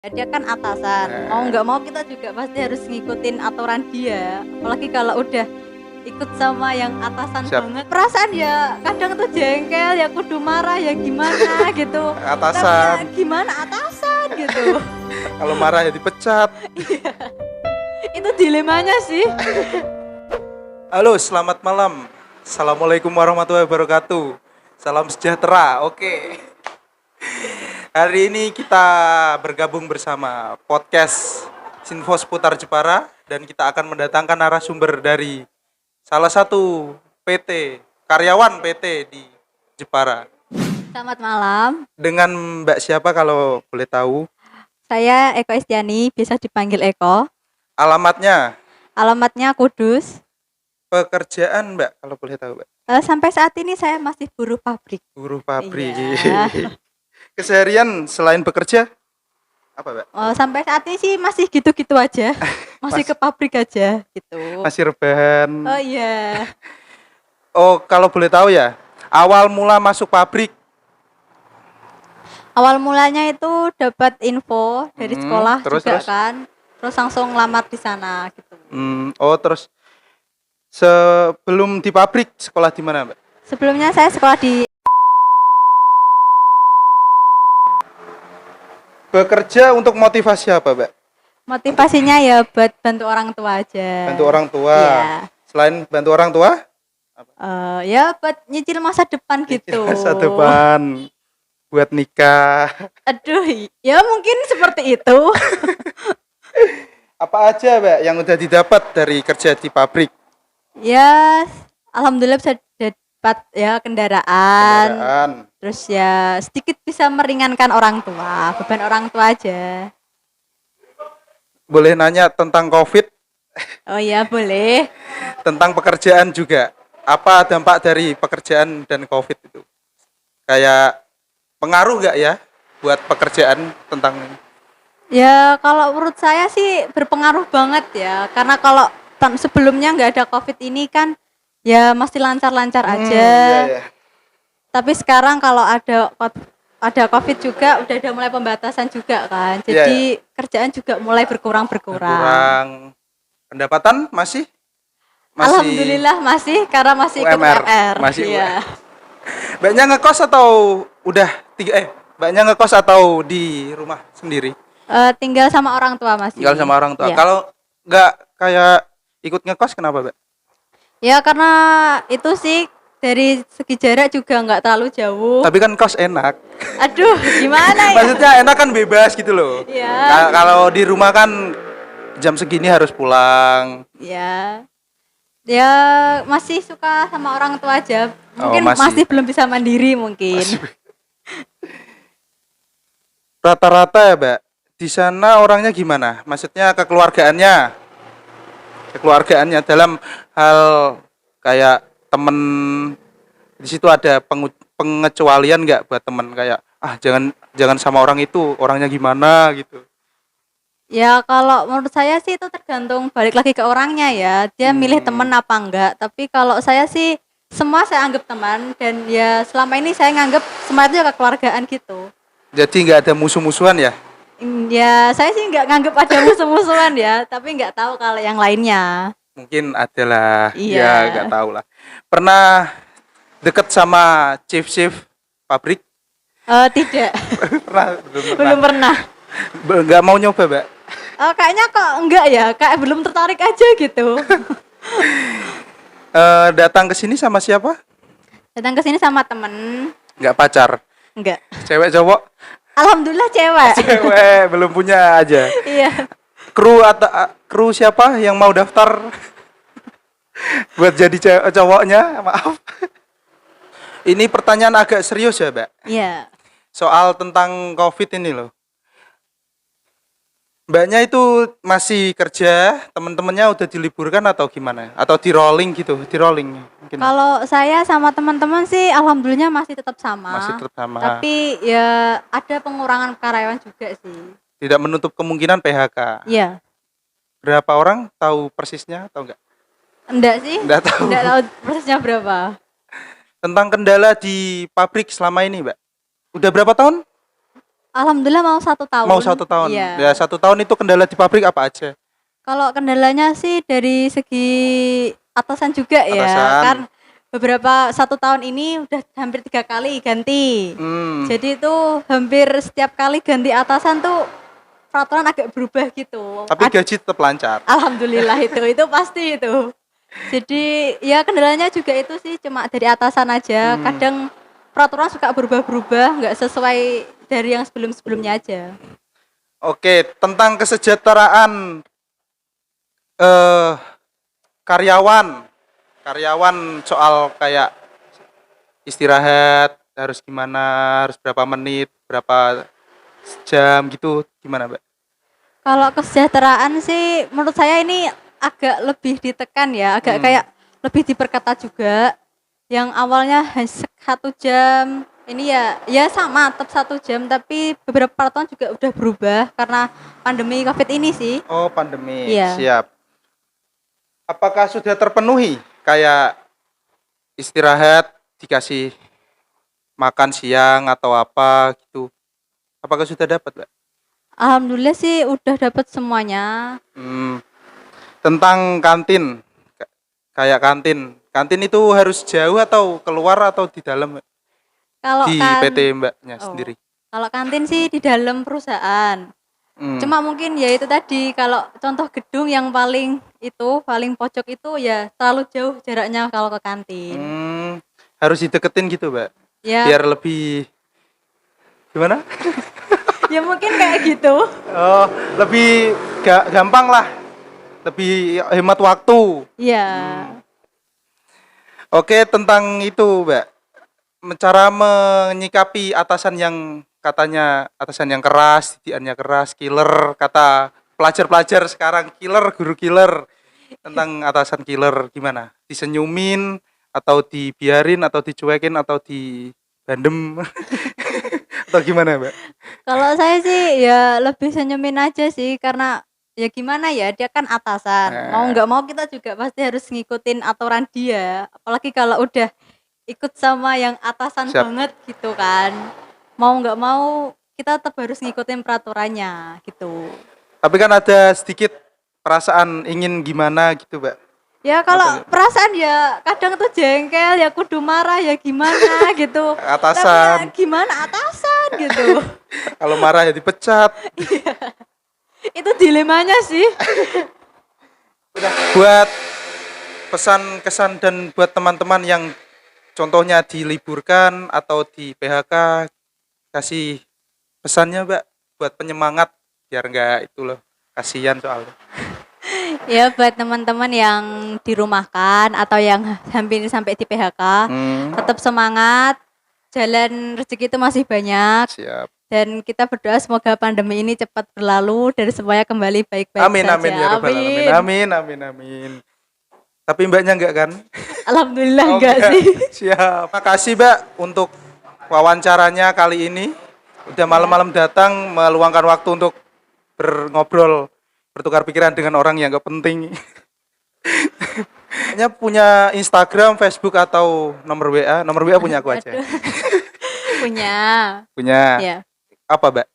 Dia kan atasan, mau nggak mau kita juga pasti harus ngikutin aturan dia. Apalagi kalau udah ikut sama yang atasan Siap. banget, perasaan ya kadang tuh jengkel, ya kudu marah ya gimana gitu. Tapi ya Atasan. gimana atasan gitu. Kalau marah ya dipecat. Itu dilemanya sih. Halo, selamat malam. Assalamualaikum warahmatullahi wabarakatuh. Salam sejahtera. Oke. Hari ini kita bergabung bersama podcast Sinfo seputar Jepara dan kita akan mendatangkan narasumber dari salah satu PT, karyawan PT di Jepara. Selamat malam. Dengan Mbak siapa kalau boleh tahu? Saya Eko Istiani, biasa dipanggil Eko. Alamatnya, Alamatnya Kudus. pekerjaan Mbak kalau boleh tahu Mbak. Sampai saat ini saya masih buruh pabrik. Buruh pabrik. Iya. Keseharian selain bekerja apa Mbak? Sampai saat ini sih masih gitu-gitu aja. Masih ke pabrik aja gitu. Masih rebahan. Oh iya. Oh, kalau boleh tahu ya, awal mula masuk pabrik. Awal mulanya itu dapat info dari sekolah terus, juga terus? kan. Terus langsung lamar di sana gitu. Oh, terus sebelum di pabrik sekolah di mana, Mbak? Sebelumnya saya sekolah di Bekerja untuk motivasi apa, Mbak? motivasinya ya buat bantu orang tua aja. Bantu orang tua. Iya. Selain bantu orang tua, Ya buat nyicil masa depan gitu. masa depan buat nikah. Aduh, ya mungkin seperti itu. Apa aja, Mbak, yang udah didapat dari kerja di pabrik? Ya, alhamdulillah bisa dapat ya kendaraan. Terus ya sedikit bisa meringankan orang tua, beban orang tua aja. Boleh nanya tentang COVID, Oh iya boleh. tentang pekerjaan juga. Apa dampak dari pekerjaan dan COVID itu? Kayak pengaruh nggak ya buat pekerjaan tentang Ya kalau menurut saya sih berpengaruh banget ya, karena kalau sebelumnya nggak ada COVID ini kan ya masih lancar-lancar aja. iya, iya. Tapi sekarang kalau ada COVID juga udah ada mulai pembatasan juga kan. Jadi kerjaan juga mulai berkurang. Kurang pendapatan masih Alhamdulillah masih karena masih ikut UMR, UMR. masih Iya. Mbaknya ngekos atau udah mbaknya ngekos atau di rumah sendiri? Tinggal sama orang tua masih. Tinggal sama orang tua. Iya. Kalau nggak kayak ikut ngekos kenapa, Mbak? Ya karena itu sih dari segi jarak juga nggak terlalu jauh. Tapi kan kos enak. Aduh, gimana ya? Maksudnya enak kan bebas gitu loh. Iya. Kalau di rumah kan jam segini harus pulang. Ya. Ya masih suka sama orang tua aja. Mungkin masih. masih belum bisa mandiri mungkin. Rata-rata ya, Mbak. Di sana orangnya gimana? Maksudnya kekeluargaannya dalam hal kayak temen, di situ ada pengecualian nggak buat temen kayak jangan sama orang itu, orangnya gimana gitu. Ya kalau menurut saya sih itu tergantung balik lagi ke orangnya ya. Dia milih temen apa enggak. Tapi kalau saya sih semua saya anggap teman dan ya selama ini saya nganggap semua itu ya kekeluargaan gitu. Jadi nggak ada musuh-musuhan ya? Ya saya sih nggak nganggap ada musuh-musuhan ya, tapi nggak tahu kalau yang lainnya. Mungkin adalah Iya. ya nggak tahu lah. Pernah deket sama chief pabrik? Tidak, Belum pernah. belum pernah. Nggak mau nyoba, Mbak? Kayaknya kok enggak ya, kayak belum tertarik aja gitu. Datang ke sini sama siapa? Datang ke sini sama temen, Nggak pacar? enggak. Cewek cowok? Alhamdulillah cewek. Cewek belum punya aja. Iya. Kru siapa yang mau daftar buat jadi cowoknya? Maaf. Ini pertanyaan agak serius ya, Mbak. Iya. Soal tentang COVID ini loh. Mbaknya itu masih kerja, teman-temannya udah diliburkan atau gimana? Atau di rolling gitu, di rolling mungkin. Kalau saya sama teman-teman sih alhamdulillah masih tetap sama. Masih tetap sama. Tapi ya ada pengurangan karyawan juga sih. Tidak menutup kemungkinan PHK. Iya. Berapa orang tahu persisnya atau enggak? Enggak sih? Enggak tahu. Enggak tahu prosesnya berapa. Tentang kendala di pabrik selama ini, Mbak. Udah berapa tahun? Alhamdulillah mau 1 tahun. Mau 1 tahun. Iya. Ya 1 tahun itu kendala di pabrik apa aja? Kalau kendalanya sih dari segi atasan juga ya, Atasan. kan beberapa 1 tahun ini udah hampir 3 kali ganti. Hmm. Jadi itu hampir setiap kali ganti atasan tuh peraturan agak berubah gitu. Tapi gaji tetap lancar. Alhamdulillah itu pasti itu. Jadi ya kendalanya juga itu sih cuma dari atasan aja. Kadang peraturan suka berubah-berubah, nggak sesuai dari yang sebelum-sebelumnya aja. Oke, tentang kesejahteraan eh karyawan. Karyawan soal kayak istirahat harus gimana, harus berapa menit, berapa jam gitu, gimana, Mbak? Kalau kesejahteraan sih menurut saya ini agak lebih ditekan ya, agak kayak lebih diperketat juga. Yang awalnya hanya 1 jam, ini ya sama tetap 1 jam, tapi beberapa peraturan juga udah berubah karena pandemi COVID ini sih. Oh, pandemi. Iya. Siap. Apakah sudah terpenuhi kayak istirahat dikasih makan siang atau apa gitu? Apakah sudah dapat, Mbak? Alhamdulillah sih udah dapat semuanya. Tentang kantin, kayak kantin itu harus jauh atau keluar atau di dalam, Mbak? Kalau Di kan PT Mbaknya Oh. sendiri. Kalau kantin sih di dalam perusahaan. Cuma mungkin ya itu tadi kalau contoh gedung yang paling pojok itu ya terlalu jauh jaraknya kalau ke kantin. Harus dideketin gitu, Mbak. Ya, Biar lebih gimana? ya mungkin kayak gitu. Oh, lebih gampang lah. Lebih hemat waktu. Iya. Oke, tentang itu, Mbak. Cara menyikapi atasan yang katanya atasan yang keras, didikannya keras, killer, kata pelajar-pelajar sekarang killer, guru killer. Tentang atasan killer gimana? Disenyumin atau dibiarin atau dicuekin atau dibandem atau gimana, Mbak? Kalau saya sih ya lebih senyumin aja sih karena ya gimana ya dia kan atasan. Mau nggak mau kita juga pasti harus ngikutin aturan dia. Apalagi kalau udah ikut sama yang atasan Siap. banget gitu kan. Mau nggak mau kita tetap harus ngikutin peraturannya gitu. Tapi kan ada sedikit perasaan ingin gimana gitu, Mbak. Ya kalau perasaan ya kadang tuh jengkel ya kudu marah ya gimana gitu. Atasan. Tapi ya gimana atasan gitu. Kalau marah ya dipecat. Itu dilemanya sih. Buat pesan kesan dan buat teman-teman yang contohnya diliburkan atau di PHK, kasih pesannya, Mbak, buat penyemangat biar enggak itu loh, kasihan soalnya. Ya buat teman-teman yang dirumahkan atau yang hampir sampai di PHK, tetap semangat. Jalan rezeki itu masih banyak. Siap. Dan kita berdoa semoga pandemi ini cepat berlalu dan semuanya kembali baik-baik Amin saja. amin ya rabbal alamin. Amin amin amin. Tapi Mbaknya enggak kan? Alhamdulillah Oh, enggak sih. Siap. Makasih, Mbak, untuk wawancaranya kali ini. Udah malam-malam datang meluangkan waktu untuk ngobrol, bertukar pikiran dengan orang yang enggak penting. Mbaknya punya Instagram, Facebook atau nomor WA? Nomor WA punya aku aja. Punya. Punya. Ya. Apa, Mbak?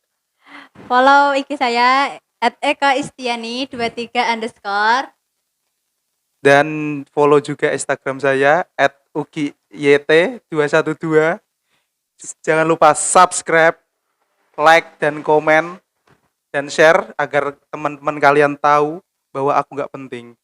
Follow IG saya @eka_istiani23_ Dan follow juga Instagram saya @ugiyt212. Jangan lupa subscribe, like dan komen dan share agar teman-teman kalian tahu bahwa aku nggak penting.